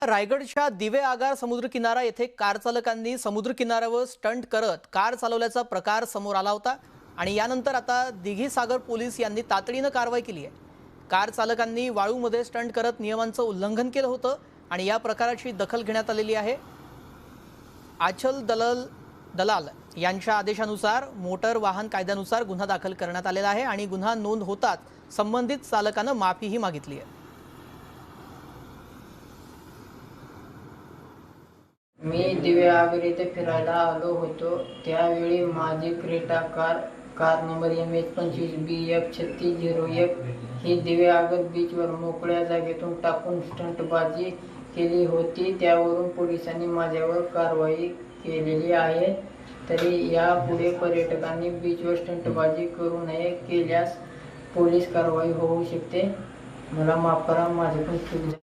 रायगडच्या दिवे आगार समुद्रकिनारा येथे कार चालकांनी समुद्रकिनाऱ्यावर स्टंट करत कार चालवल्याचा प्रकार समोर आला होता आणि यानंतर आता दिघी सागर पोलीस यांनी तातडीने कारवाई केली आहे। कार चालकांनी वाळूमध्ये स्टंट करत नियमांचं उल्लंघन केलं होतं आणि या प्रकाराची दखल घेण्यात आलेली आहे। आचल दलाल यांच्या आदेशानुसार मोटर वाहन कायद्यानुसार गुन्हा दाखल करण्यात आलेला आहे आणि गुन्हा नोंद होताच संबंधित चालकाने माफीही मागितली आहे। मी दिवे आगार येथे फिरायला आलो होतो। त्यावेळी माझी क्रेटा कार नंबर MH25BF3601 ही दिवे आगार बीचवर मोकळ्या जागेतून टाकून स्टंटबाजी केली होती। त्यावरून पोलिसांनी माझ्यावर कारवाई केलेली आहे। तरी यापुढे पर्यटकांनी बीचवर स्टंटबाजी करू नये, केल्यास पोलीस कारवाई होऊ शकते। मला माफ करा, माझ्याकडून चूक झाली।